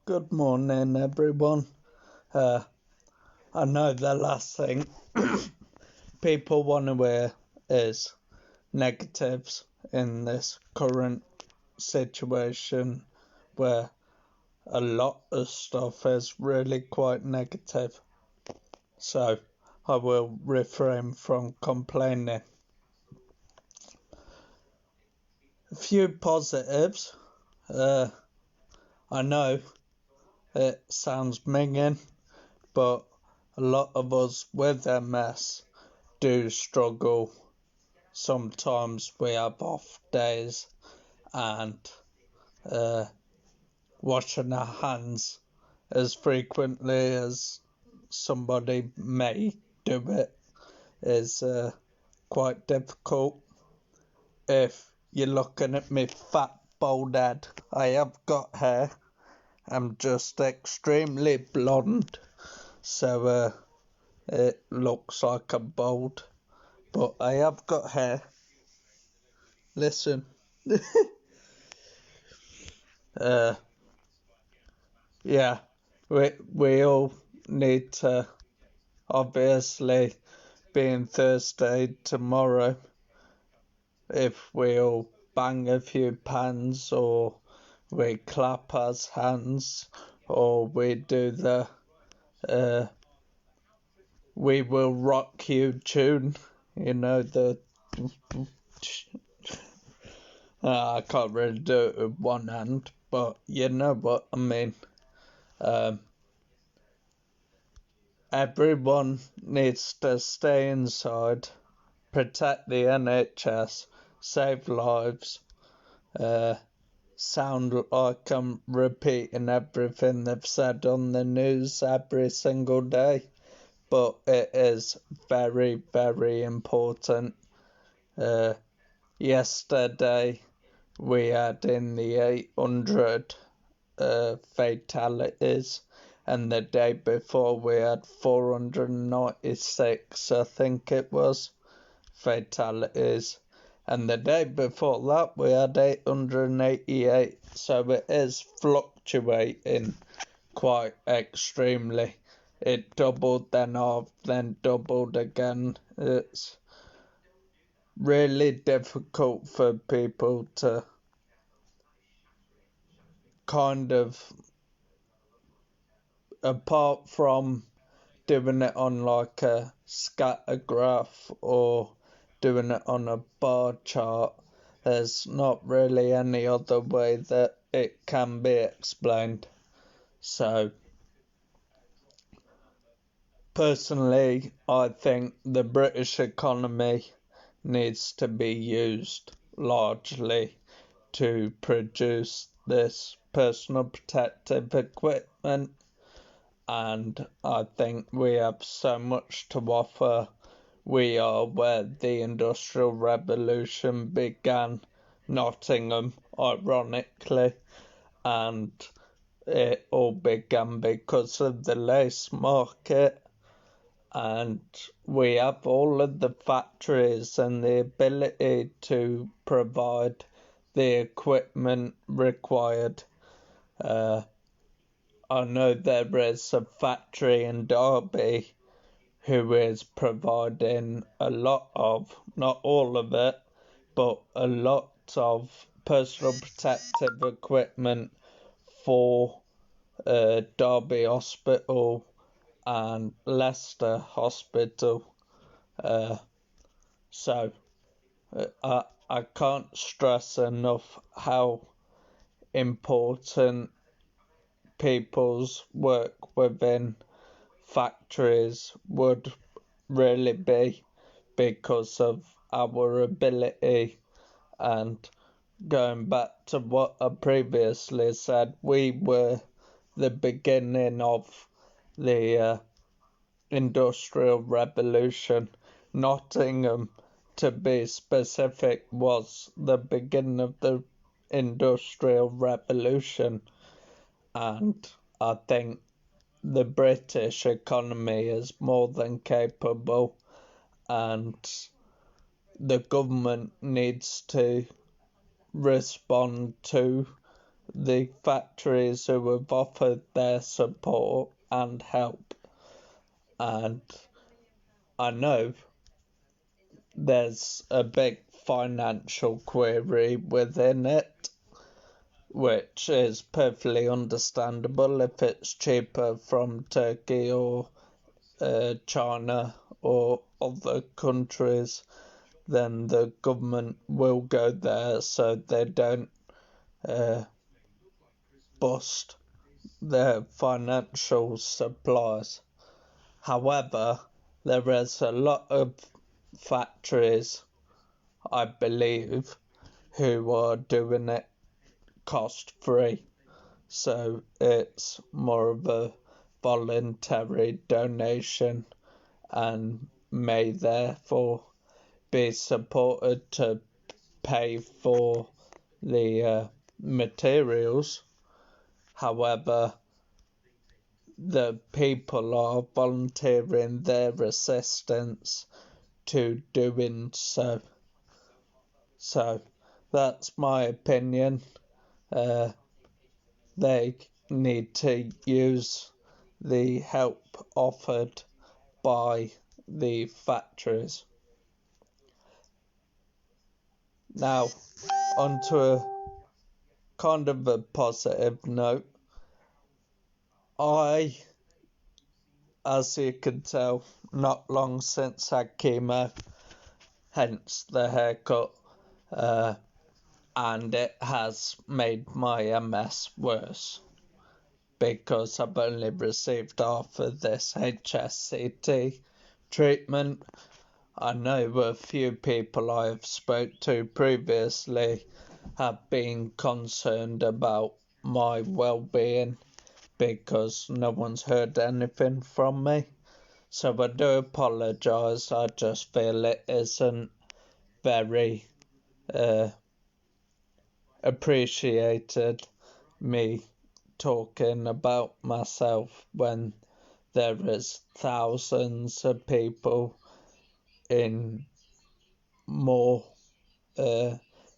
Good morning, everyone. Uh, I know the last thing people want to hear is negatives in this current situation where a lot of stuff is really quite negative. So I will refrain from complaining. A few positives. I know it sounds minging, but a lot of us with MS do struggle. Sometimes we have off days and washing our hands as frequently as somebody may do it is quite difficult. If you're looking at me fat bald head, I have got hair. I'm just extremely blonde, so it looks like I'm bald, but I have got hair. Listen. Yeah, we all need to, obviously, being Thursday tomorrow, if we all bang a few pans or we clap our hands or we do the We Will Rock You tune, the I can't really do it with one hand, but you know what I mean. Everyone needs to stay inside, protect the NHS, save lives. Sound like I'm repeating everything they've said on the news every single day, but it is very, very important. Yesterday we had in the 800 fatalities, and the day before we had 496, I think it was, fatalities, and the day before that we had 888, so it is fluctuating quite extremely. It doubled, then halved, then doubled again. It's really difficult for people to kind of, apart from doing it on like a scatter graph or doing it on a bar chart, there's not really any other way that it can be explained. So, personally, I think the British economy needs to be used largely to produce this personal protective equipment, and I think we have so much to offer. We are where the Industrial Revolution began, Nottingham, ironically, and it all began because of the lace market, and we have all of the factories and the ability to provide the equipment required. I know there is a factory in Derby who is providing a lot of, not all of it, but a lot of personal protective equipment for Derby Hospital and Leicester Hospital. So I can't stress enough how important people's work within factories would really be because of our ability. And going back to what I previously said, we were the beginning of the Industrial Revolution. Nottingham, to be specific, was the beginning of the Industrial Revolution, and I think the British economy is more than capable, and the government needs to respond to the factories who have offered their support and help. And I know there's a big financial query within it, which is perfectly understandable if it's cheaper from Turkey or China or other countries, then the government will go there so they don't bust their financial supplies. However, there is a lot of factories, I believe, who are doing it cost free. So it's more of a voluntary donation and may therefore be supported to pay for the materials. However, the people are volunteering their assistance to doing so. So that's my opinion. They need to use the help offered by the factories. Now, onto a kind of a positive note. As you can tell, not long since I had chemo, hence the haircut, and it has made my MS worse because I've only received half of this HSCT treatment. I know a few people I have spoke to previously have been concerned about my well-being because no one's heard anything from me. So I do apologise. I just feel it isn't very appreciated me talking about myself when there is thousands of people in more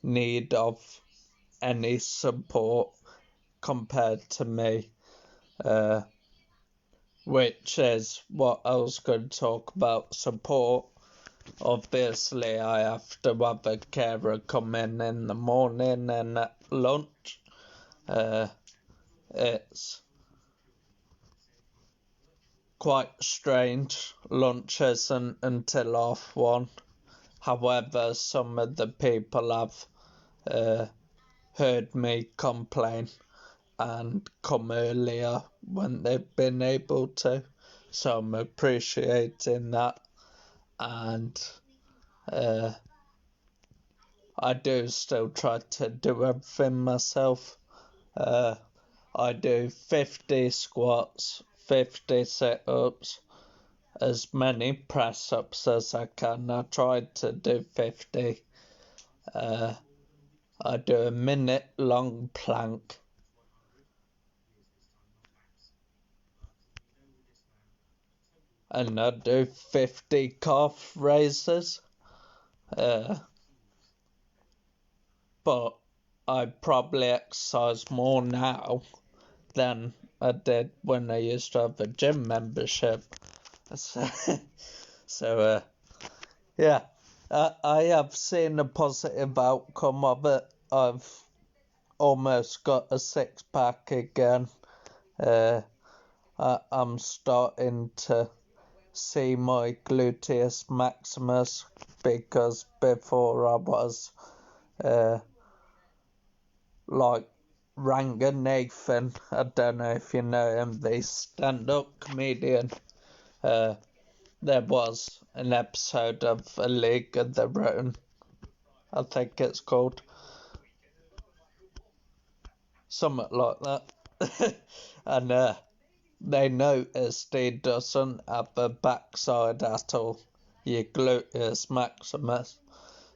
need of any support compared to me, which is what I was going to talk about. Support. Obviously, I have to have a carer come in the morning and at lunch. It's quite strange. Lunch isn't until 1:30. However, some of the people have heard me complain and come earlier when they've been able to. So I'm appreciating that. And I do still try to do everything myself. I do 50 squats, 50 sit-ups, as many press-ups as I can. I tried to do 50. I do a minute-long plank. And I do 50 calf raises. But I probably exercise more now than I did when I used to have a gym membership. So yeah, I have seen a positive outcome of it. I've almost got a six-pack again. I'm starting to see my gluteus maximus because before I was like Ranga Nathan. I don't know if you know him, the stand-up comedian. There was an episode of A League of Their Own, I think it's called. Something like that. And they noticed he doesn't have a backside at all, your gluteus maximus.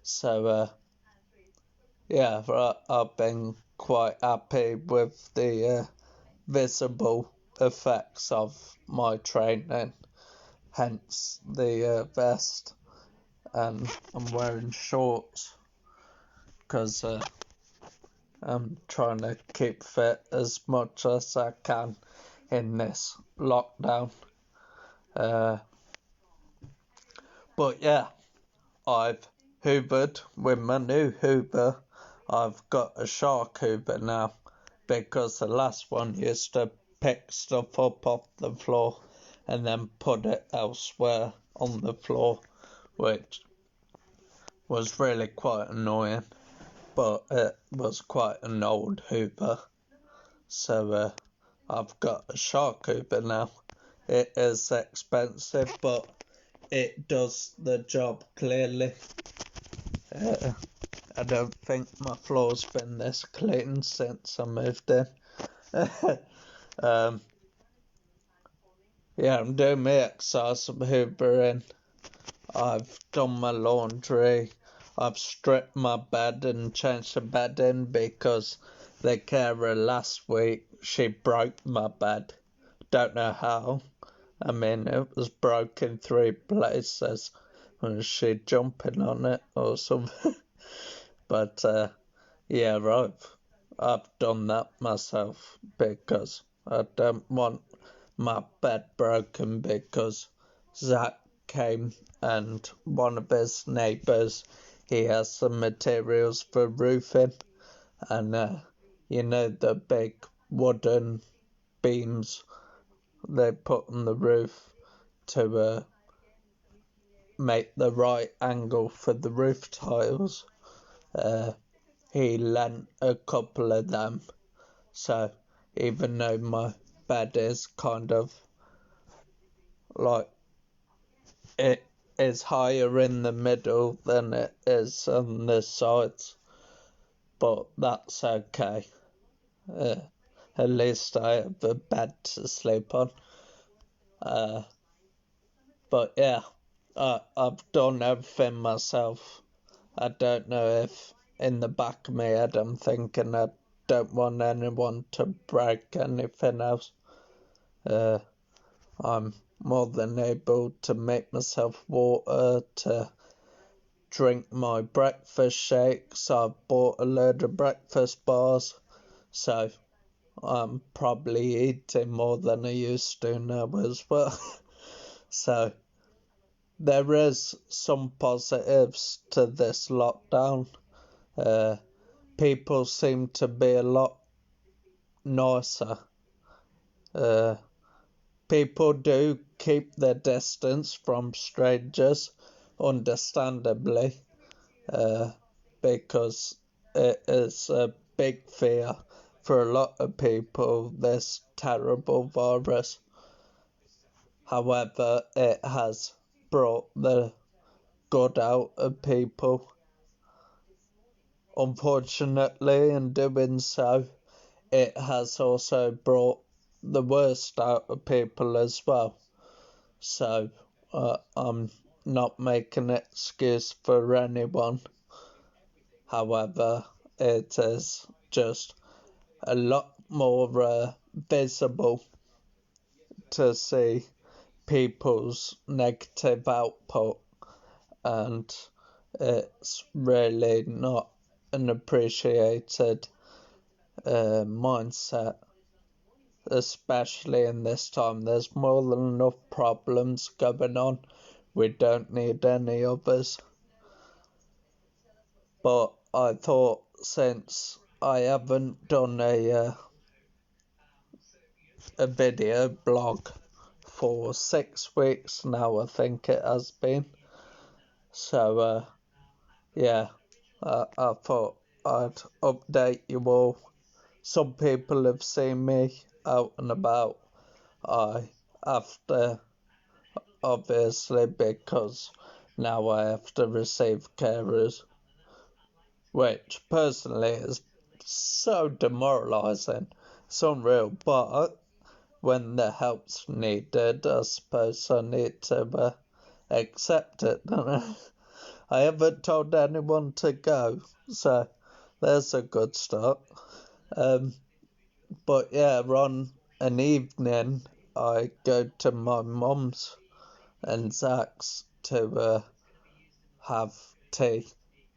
So, yeah, I've been quite happy with the visible effects of my training, hence the vest, and I'm wearing shorts because I'm trying to keep fit as much as I can in this lockdown. But yeah, I've hoovered with my new hoover. I've got a shark hoover now because the last one used to pick stuff up off the floor and then put it elsewhere on the floor, which was really quite annoying. But it was quite an old hoover, so I've got a shark hoover now. It is expensive, but it does the job clearly. I don't think my floor's been this clean since I moved in. Yeah, I'm doing my exercise, I'm hoovering. I've done my laundry. I've stripped my bed and changed the bedding because the carer last week, she broke my bed. Don't know how. I mean, it was broke in 3 places. Was she jumping on it or something? But yeah, I've done that myself because I don't want my bed broken because Zach came and one of his neighbours, he has some materials for roofing and you know the big wooden beams they put on the roof to make the right angle for the roof tiles. He lent a couple of them, so even though my bed is kind of like it is higher in the middle than it is on the sides, but that's okay. At least I have a bed to sleep on. But yeah, I've done everything myself. I don't know if in the back of my head I'm thinking I don't want anyone to break anything else. I'm more than able to make myself water, to drink my breakfast shakes. I've bought a load of breakfast bars, so I'm probably eating more than I used to now as well. So there is some positives to this lockdown. People seem to be a lot nicer. People do keep their distance from strangers, understandably, because it is a big fear for a lot of people, this terrible virus. However, it has brought the good out of people. Unfortunately, in doing so, it has also brought the worst out of people as well. So, I'm not making an excuse for anyone. However, it is just a lot more visible to see people's negative output, and it's really not an appreciated mindset, especially in this time. There's more than enough problems going on. We don't need any others. But I thought, since I haven't done a video blog for 6 weeks now, I think it has been. So yeah, I thought I'd update you all. Some people have seen me out and about. I have to, obviously, because now I have to receive carers, which personally is so demoralising. It's unreal, but when the help's needed, I suppose I need to accept it, don't I? I haven't told anyone to go, so there's a good start. But yeah, on an evening, I go to my mum's and Zach's to have tea,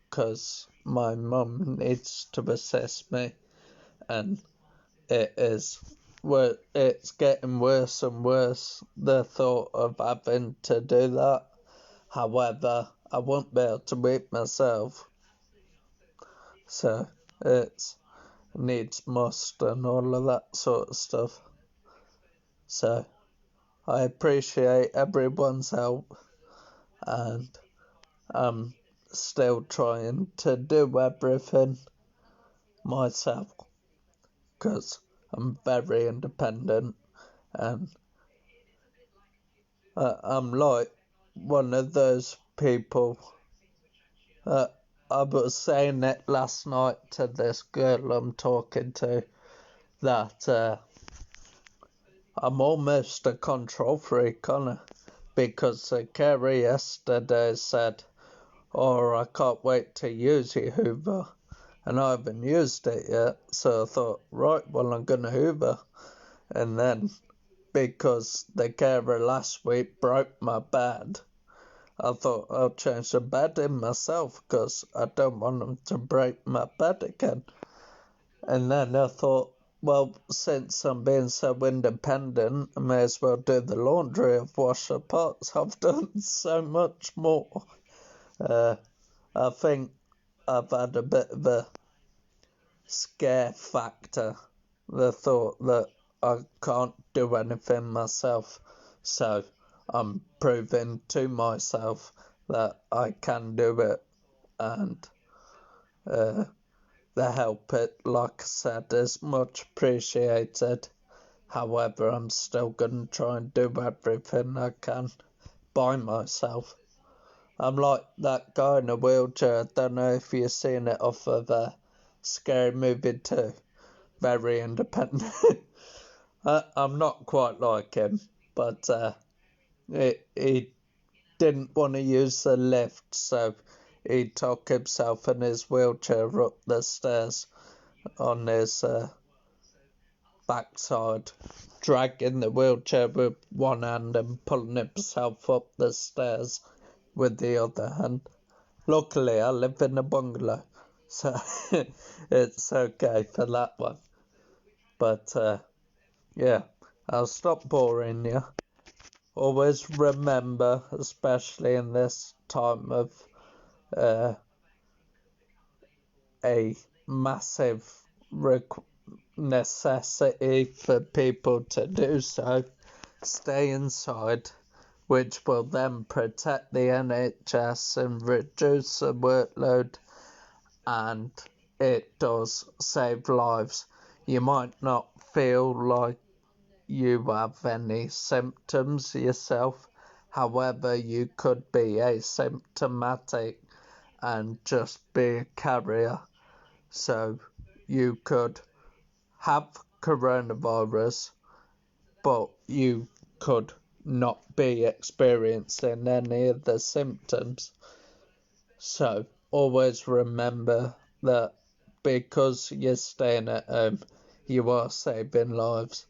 because my mum needs to assist me, and it's getting worse and worse, the thought of having to do that. However, I won't be able to eat myself, so it's needs must and all of that sort of stuff. So I appreciate everyone's help, and I'm still trying to do everything myself because I'm very independent, and I'm like one of those people. I was saying it last night to this girl I'm talking to, that I'm almost a control freak on her, because Kerry yesterday said, "Oh, I can't wait to use your Hoover," and I haven't used it yet, so I thought, right, well, I'm gonna Hoover. And then, because the carer last week broke my bed, I thought I'll change the bed in myself, because I don't want them to break my bed again. And then I thought, well, since I'm being so independent, I may as well do the laundry. I've washed the pots. I've done so much more. I think I've had a bit of a scare factor, the thought that I can't do anything myself. So I'm proving to myself that I can do it, and the help, like I said, is much appreciated. However, I'm still going to try and do everything I can by myself. I'm like that guy in a wheelchair. I don't know if you've seen it off of Scary Movie 2. Very independent. I'm not quite like him, but he didn't want to use the lift, so he took himself in his wheelchair up the stairs on his backside, dragging the wheelchair with one hand and pulling himself up the stairs with the other hand. Luckily, I live in a bungalow, so it's okay for that one. But yeah, I'll stop boring you. Always remember, especially in this time of a massive necessity for people to do so, stay inside, which will then protect the NHS and reduce the workload, and it does save lives. You might not feel like you have any symptoms yourself, however, you could be asymptomatic and just be a carrier. So you could have coronavirus, but you could not be experiencing any of the symptoms. So always remember that because you're staying at home, you are saving lives,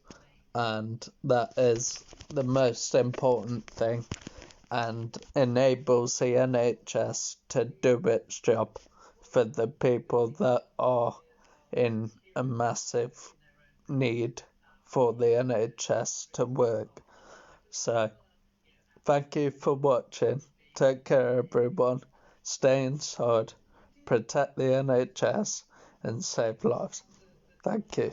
and that is the most important thing, and enables the NHS to do its job for the people that are in a massive need for the NHS to work. So, thank you for watching. Take care, everyone. Stay inside, protect the NHS, and save lives. Thank you.